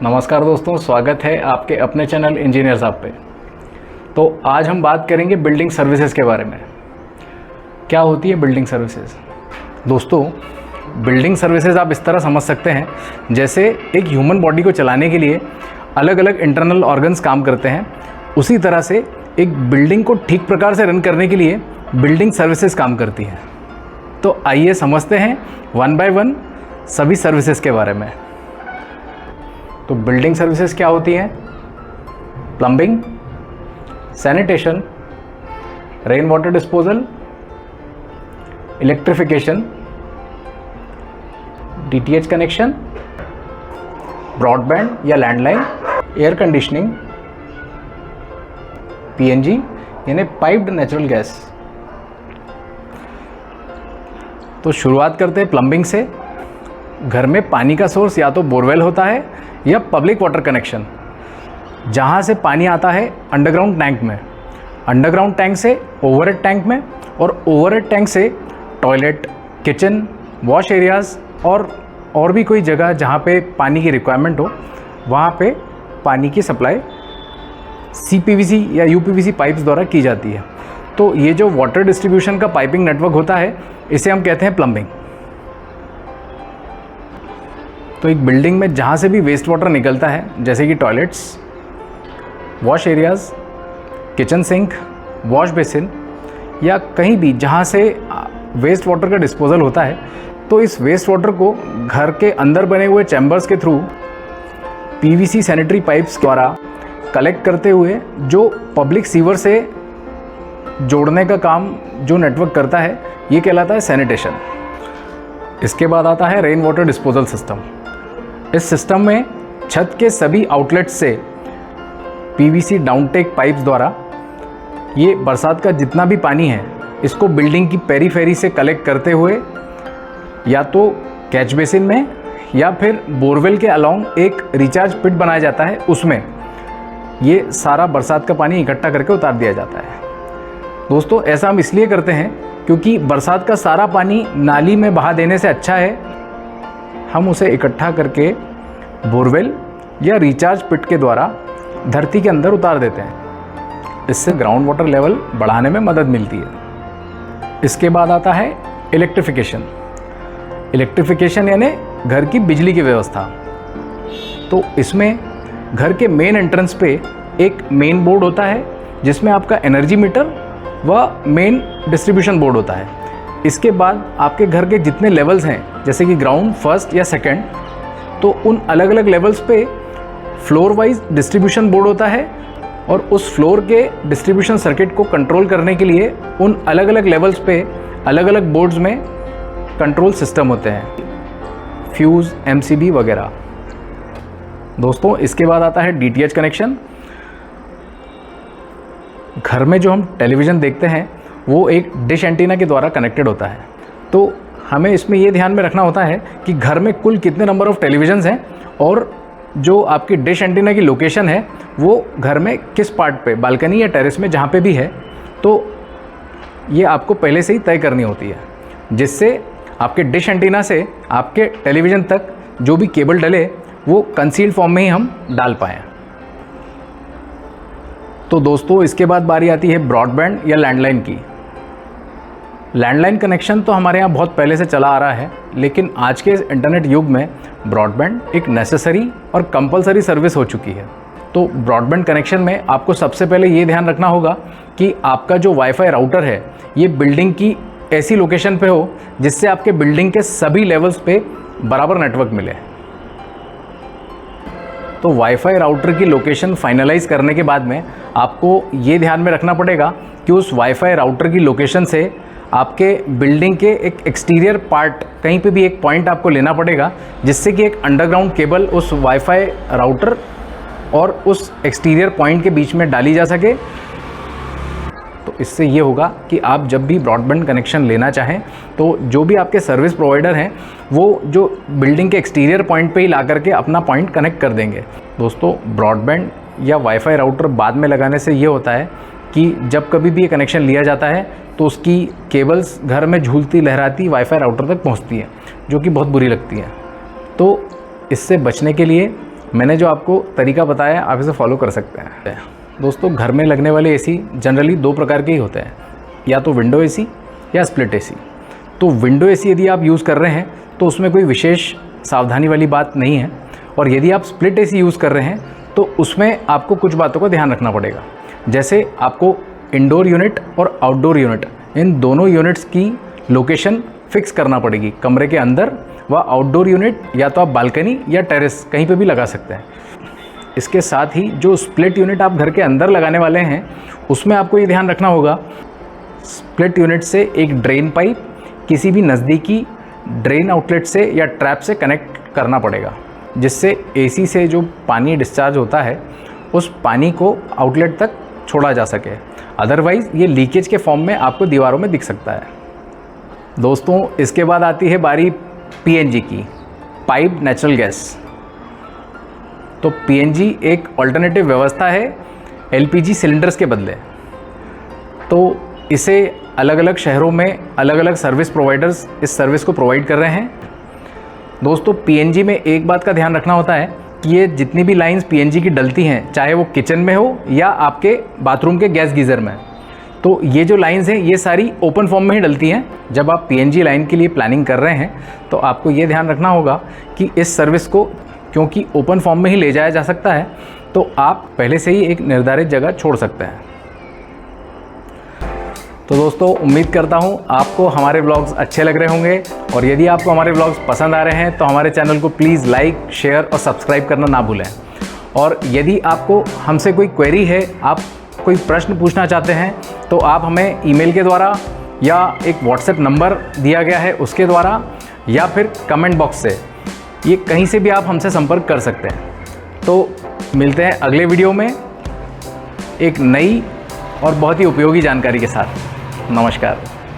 नमस्कार दोस्तों, स्वागत है आपके अपने चैनल इंजीनियर साहब पे। तो आज हम बात करेंगे बिल्डिंग सर्विसेज के बारे में। क्या होती है बिल्डिंग सर्विसेज? दोस्तों, बिल्डिंग सर्विसेज आप इस तरह समझ सकते हैं, जैसे एक ह्यूमन बॉडी को चलाने के लिए अलग अलग इंटरनल ऑर्गन्स काम करते हैं, उसी तरह से एक बिल्डिंग को ठीक प्रकार से रन करने के लिए बिल्डिंग सर्विसेज काम करती हैं। तो आइए समझते हैं वन बाय वन सभी सर्विसेज के बारे में। तो बिल्डिंग सर्विसेज क्या होती हैं? Plumbing, sanitation, rain water disposal, electrification, DTH connection, broadband या लैंडलाइन, एयर कंडीशनिंग, पीएनजी यानी पाइप्ड नेचुरल गैस। तो शुरुआत करते हैं प्लम्बिंग से। घर में पानी का सोर्स या तो बोरवेल होता है या पब्लिक वाटर कनेक्शन, जहाँ से पानी आता है अंडरग्राउंड टैंक में, अंडरग्राउंड टैंक से ओवरहेड टैंक में, और ओवरहेड टैंक से टॉयलेट, किचन, वॉश एरियाज़ और भी कोई जगह जहाँ पे पानी की रिक्वायरमेंट हो, वहाँ पे पानी की सप्लाई CPVC या UPVC पाइप्स द्वारा की जाती है। तो ये जो वाटर डिस्ट्रीब्यूशन का पाइपिंग नेटवर्क होता है, इसे हम कहते हैं प्लम्बिंग। तो एक बिल्डिंग में जहाँ से भी वेस्ट वाटर निकलता है, जैसे कि toilets, wash areas, kitchen sink, wash basin, या कहीं भी जहाँ से वेस्ट वाटर का डिस्पोजल होता है, तो इस वेस्ट वाटर को घर के अंदर बने हुए चैम्बर्स के थ्रू PVC सैनिटरी पाइप्स द्वारा कलेक्ट करते हुए जो पब्लिक सीवर से जोड़ने का काम जो नेटवर्क करता है, ये कहलाता है सैनिटेशन। इसके बाद आता है रेन वाटर डिस्पोजल सिस्टम। इस सिस्टम में छत के सभी आउटलेट्स से PVC डाउनटेक पाइप्स द्वारा ये बरसात का जितना भी पानी है, इसको बिल्डिंग की पेरीफेरी से कलेक्ट करते हुए या तो कैच बेसिन में या फिर बोरवेल के अलोंग एक रिचार्ज पिट बनाया जाता है, उसमें ये सारा बरसात का पानी इकट्ठा करके उतार दिया जाता है। दोस्तों, ऐसा हम इसलिए करते हैं क्योंकि बरसात का सारा पानी नाली में बहा देने से अच्छा है हम उसे इकट्ठा करके बोरवेल या रिचार्ज पिट के द्वारा धरती के अंदर उतार देते हैं। इससे ग्राउंड वाटर लेवल बढ़ाने में मदद मिलती है। इसके बाद आता है इलेक्ट्रिफिकेशन। इलेक्ट्रिफिकेशन यानी घर की बिजली की व्यवस्था। तो इसमें घर के मेन एंट्रेंस पे एक मेन बोर्ड होता है, जिसमें आपका एनर्जी मीटर व मेन डिस्ट्रीब्यूशन बोर्ड होता है। इसके बाद आपके घर के जितने लेवल्स हैं, जैसे कि ग्राउंड, फर्स्ट या सेकंड, तो उन अलग अलग लेवल्स पे फ्लोर वाइज डिस्ट्रीब्यूशन बोर्ड होता है, और उस फ्लोर के डिस्ट्रीब्यूशन सर्किट को कंट्रोल करने के लिए उन अलग अलग लेवल्स पे अलग अलग बोर्ड्स में कंट्रोल सिस्टम होते हैं, फ्यूज़, MCB वगैरह। दोस्तों, इसके बाद आता है DTH कनेक्शन। घर में जो हम टेलीविज़न देखते हैं वो एक डिश एंटीना के द्वारा कनेक्टेड होता है। तो हमें इसमें ये ध्यान में रखना होता है कि घर में कुल कितने नंबर ऑफ़ टेलीविज़न्स हैं, और जो आपकी डिश एंटीना की लोकेशन है वो घर में किस पार्ट पे, बालकनी या टेरेस में, जहाँ पे भी है, तो ये आपको पहले से ही तय करनी होती है, जिससे आपके डिश एंटीना से आपके टेलीविज़न तक जो भी केबल डले वो कंसील्ड फॉर्म में ही हम डाल पाएँ। तो दोस्तों, इसके बाद बारी आती है ब्रॉडबैंड या लैंडलाइन की। लैंडलाइन कनेक्शन तो हमारे यहाँ बहुत पहले से चला आ रहा है, लेकिन आज के इंटरनेट युग में ब्रॉडबैंड एक नेसेसरी और कंपलसरी सर्विस हो चुकी है। तो ब्रॉडबैंड कनेक्शन में आपको सबसे पहले ये ध्यान रखना होगा कि आपका जो वाईफाई राउटर है, ये बिल्डिंग की ऐसी लोकेशन पे हो जिससे आपके बिल्डिंग के सभी लेवल्स पे बराबर नेटवर्क मिले। तो वाईफाई राउटर की लोकेशन फाइनलाइज करने के बाद में आपको ये ध्यान में रखना पड़ेगा कि उस वाईफाई राउटर की लोकेशन से आपके बिल्डिंग के एक एक्सटीरियर पार्ट, कहीं पे भी एक पॉइंट आपको लेना पड़ेगा, जिससे कि एक अंडरग्राउंड केबल उस वाईफाई राउटर और उस एक्सटीरियर पॉइंट के बीच में डाली जा सके। तो इससे ये होगा कि आप जब भी ब्रॉडबैंड कनेक्शन लेना चाहें, तो जो भी आपके सर्विस प्रोवाइडर हैं वो जो बिल्डिंग के एक्सटीरियर पॉइंट पे ही ला करके अपना पॉइंट कनेक्ट कर देंगे। दोस्तों, ब्रॉडबैंड या वाईफाई राउटर बाद में लगाने से ये होता है कि जब कभी भी ये कनेक्शन लिया जाता है तो उसकी केबल्स घर में झूलती लहराती वाईफाई राउटर तक पहुंचती है, जो कि बहुत बुरी लगती है। तो इससे बचने के लिए मैंने जो आपको तरीका बताया आप इसे फॉलो कर सकते हैं। दोस्तों, घर में लगने वाले एसी जनरली 2 प्रकार के ही होते हैं, या तो विंडो एसी या स्प्लिट एसी। तो विंडो एसी यदि आप यूज़ कर रहे हैं तो उसमें कोई विशेष सावधानी वाली बात नहीं है, और यदि आप स्प्लिट एसी यूज़ कर रहे हैं तो उसमें आपको कुछ बातों का ध्यान रखना पड़ेगा। जैसे आपको इंडोर यूनिट और आउटडोर यूनिट, इन दोनों यूनिट्स की लोकेशन फिक्स करना पड़ेगी कमरे के अंदर, व आउटडोर यूनिट या तो आप बालकनी या टेरेस कहीं पे भी लगा सकते हैं। इसके साथ ही जो स्प्लिट यूनिट आप घर के अंदर लगाने वाले हैं उसमें आपको ये ध्यान रखना होगा, स्प्लिट यूनिट से एक ड्रेन पाइप किसी भी नज़दीकी ड्रेन आउटलेट से या ट्रैप से कनेक्ट करना पड़ेगा, जिससे एसी से जो पानी डिस्चार्ज होता है उस पानी को आउटलेट तक छोड़ा जा सके। अदरवाइज़ ये लीकेज के फॉर्म में आपको दीवारों में दिख सकता है। दोस्तों, इसके बाद आती है बारी पीएनजी की, पाइप नेचुरल गैस। तो पीएनजी एक अल्टरनेटिव व्यवस्था है एलपीजी सिलेंडर्स के बदले। तो इसे अलग अलग शहरों में अलग अलग सर्विस प्रोवाइडर्स इस सर्विस को प्रोवाइड कर रहे हैं। दोस्तों, पीएनजी में एक बात का ध्यान रखना होता है कि ये जितनी भी लाइंस पीएनजी की डलती हैं, चाहे वो किचन में हो या आपके बाथरूम के गैस गीज़र में, तो ये जो लाइंस हैं ये सारी ओपन फॉर्म में ही डलती हैं। जब आप पीएनजी लाइन के लिए प्लानिंग कर रहे हैं तो आपको ये ध्यान रखना होगा कि इस सर्विस को क्योंकि ओपन फॉर्म में ही ले जाया जा सकता है, तो आप पहले से ही एक निर्धारित जगह छोड़ सकते हैं। तो दोस्तों, उम्मीद करता हूँ आपको हमारे व्लॉग्स अच्छे लग रहे होंगे, और यदि आपको हमारे व्लॉग्स पसंद आ रहे हैं तो हमारे चैनल को प्लीज़ लाइक, शेयर और सब्सक्राइब करना ना भूलें। और यदि आपको हमसे कोई क्वेरी है, आप कोई प्रश्न पूछना चाहते हैं, तो आप हमें ईमेल के द्वारा या एक व्हाट्सएप नंबर दिया गया है उसके द्वारा या फिर कमेंट बॉक्स से, ये कहीं से भी आप हमसे संपर्क कर सकते हैं। तो मिलते हैं अगले वीडियो में एक नई और बहुत ही उपयोगी जानकारी के साथ। नमस्कार।